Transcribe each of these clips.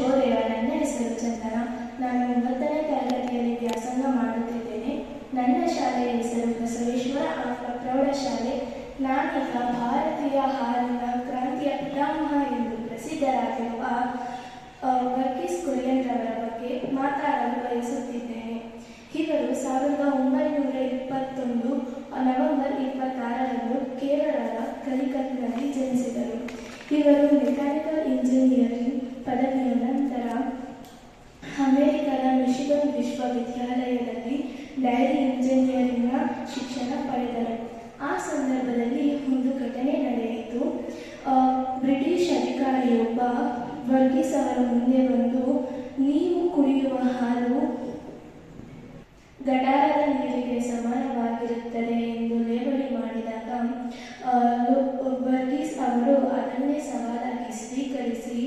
ಶುಭೋದಯ. ನನ್ನ ಹೆಸರು ಚಂದನ. ನಾನು 9ನೇ ತರಗತಿಯಲ್ಲಿ ವ್ಯಾಸಂಗ ಮಾಡುತ್ತಿದ್ದೇನೆ. ನನ್ನ ಶಾಲೆಯ ಹೆಸರು ಬಸವೇಶ್ವರ ಆಂಗ್ಲ ಪ್ರೌಢಶಾಲೆ. ನಾನೀಗ ಭಾರತೀಯ ಹಾಲಿನ ಕ್ರಾಂತಿಯ ಪಿತಾಮಹ ಎಂದು ಪ್ರಸಿದ್ಧರಾಗಿರುವ ವರ್ಗೀಸ್ ಕುರಿಯನ್ ರವರ ಬಗ್ಗೆ ಮಾತಾಡಲು ಬಯಸುತ್ತಿದ್ದೇನೆ. ಇವರು 1921 ನವೆಂಬರ್ 26ರಂದು ಕೇರಳದ ಕಲಿಕತ್ನಲ್ಲಿ ಜನಿಸಿದರು. ಇವರು ಮೆಕ್ಯಾನಿಕಲ್ ಇಂಜಿನಿಯರಿಂಗ್ ಪದವಿಯ ನಂತರ ಅಮೆರಿಕದ ಮಿಶಿಗನ್ ವಿಶ್ವವಿದ್ಯಾಲಯದಲ್ಲಿ ಡೈರಿ ಇಂಜಿನಿಯರಿಂಗ್ನ ಶಿಕ್ಷಣ ಪಡೆದರು. ಆ ಸಂದರ್ಭದಲ್ಲಿ ಒಂದು ಘಟನೆ ನಡೆಯಿತು. ಬ್ರಿಟಿಷ್ ಅಧಿಕಾರಿಯೊಬ್ಬ ವರ್ಗೀಸ್ ಅವರ ಮುಂದೆ ಬಂದು, ನೀವು ಕುಡಿಯುವ ಹಾಲು ಗಟಾರದ ನೀರಿಗೆ ಸಮಾನವಾಗಿರುತ್ತದೆ ಎಂದು ಲೇವಡಿ ಮಾಡಿದಾಗ ವರ್ಗೀಸ್ ಅವರು ಅದನ್ನೇ ಸವಾಲಾಗಿ ಸ್ವೀಕರಿಸಿ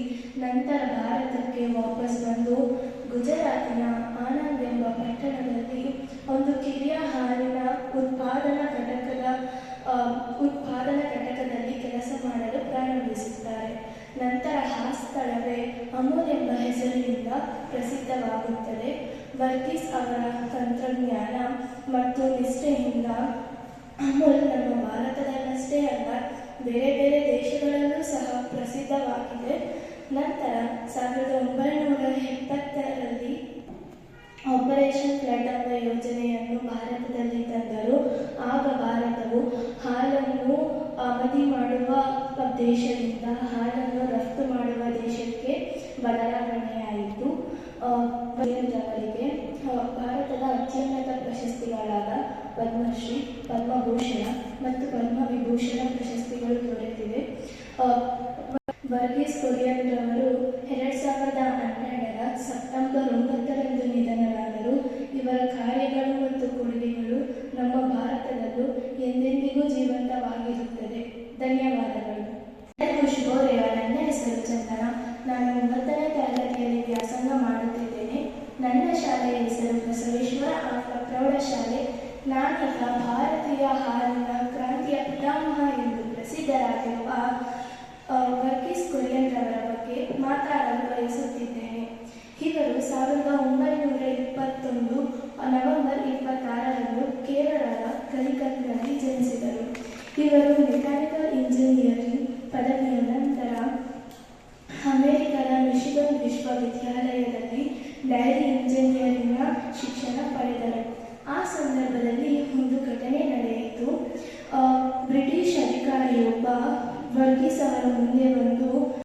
ನಂತರ ಭಾರತಕ್ಕೆ ವಾಪಸ್ ಬಂದು ಗುಜರಾತಿನ ಆನಂದ್ ಎಂಬ ಪಟ್ಟಣದಲ್ಲಿ ಒಂದು ಕಿರಿಯ ಹಾಲಿನ ಉತ್ಪಾದನಾ ಘಟಕದಲ್ಲಿ ಕೆಲಸ ಮಾಡಲು ಪ್ರಾರಂಭಿಸುತ್ತಾರೆ. ನಂತರ ಆ ಸ್ಥಳವೇ ಅಮೂಲ್ ಎಂಬ ಹೆಸರಿನಿಂದ ಪ್ರಸಿದ್ಧವಾಗುತ್ತದೆ. ವರ್ಗೀಸ್ ಅವರ ತಂತ್ರಜ್ಞಾನ ಮತ್ತು ನಿಷ್ಠೆಯಿಂದ ಅಮೂಲ್ ನಮ್ಮ ಭಾರತದಲ್ಲಷ್ಟೇ ಅಲ್ಲ, ಬೇರೆ ಬೇರೆ ದೇಶಗಳಲ್ಲೂ ಸಹ ಪ್ರಸಿದ್ಧವಾಗಿದೆ. ನಂತರ 1970ರಲ್ಲಿ ಆಪರೇಷನ್ ಫ್ಲಡ್ ಎಂಬ ಯೋಜನೆಯನ್ನು ಭಾರತದಲ್ಲಿ ತಂದರು. ಆಗ ಭಾರತವು ಹಾಲನ್ನು ಆಮದು ಮಾಡುವ ದೇಶದಿಂದ ಹಾಲನ್ನು ರಫ್ತು ಮಾಡುವ ದೇಶಕ್ಕೆ ಬದಲಾವಣೆಯಾಯಿತು. ಅವರಿಗೆ ಭಾರತದ ಅತ್ಯುನ್ನತ ಪ್ರಶಸ್ತಿಗಳಾದ ಪದ್ಮಶ್ರೀ, ಪದ್ಮಭೂಷಣ ಮತ್ತು ಪದ್ಮವಿಭೂಷಣ ಪ್ರಶಸ್ತಿಗಳು ದೊರೆತಿವೆ. ವರ್ಗೀಸ್ ಕುರಿಯನ್ ರವರು 2012ರ ಸೆಪ್ಟೆಂಬರ್ 9ರಂದು ನಿಧನರಾದರು. ಇವರ ಕಾರ್ಯಗಳು ಮತ್ತು ಕೊಡುಗೆಗಳು ನಮ್ಮ ಭಾರತದಲ್ಲೂ ಎಂದೆಂದಿಗೂ ಜೀವಂತವಾಗಿರುತ್ತದೆ. ಧನ್ಯವಾದಗಳು. ಶುಭೋದಯ. ನನ್ನ ಹೆಸರು ಚಂದನ. ನಾನು 9ನೇ ತರಗತಿಯಲ್ಲಿ ವ್ಯಾಸಂಗ ಮಾಡುತ್ತಿದ್ದೇನೆ. ನನ್ನ ಶಾಲೆಯ ಹೆಸರು ಬಸವೇಶ್ವರ ಆಂಗ್ಲ ಪ್ರೌಢಶಾಲೆ. ನಾನೀಗ ಭಾರತೀಯ ಹಾಲಿನ ಕ್ರಾಂತಿಯ ಪಿತಾಮಹ ಎಂದು ಪ್ರಸಿದ್ಧರಾಗಿರುವ ವರ್ಗೀಸ್ ಕುರಿಯನ್ ರವರ ಬಗ್ಗೆ ಮಾತಾಡಲು ಬಯಸುತ್ತಿದ್ದೇನೆ. ಇವರು 1921 ನವೆಂಬರ್ 26ರಂದು ಕೇರಳದ ಕಲಿಕತ್ನಲ್ಲಿ ಜನಿಸಿದರು. ಇವರು ಮೆಕ್ಯಾನಿಕಲ್ ಇಂಜಿನಿಯರಿಂಗ್ ಪದವಿಯ ನಂತರ ಅಮೆರಿಕದ ಮಿಶಿಗನ್ ವಿಶ್ವವಿದ್ಯಾಲಯದಲ್ಲಿ ಡೈರಿ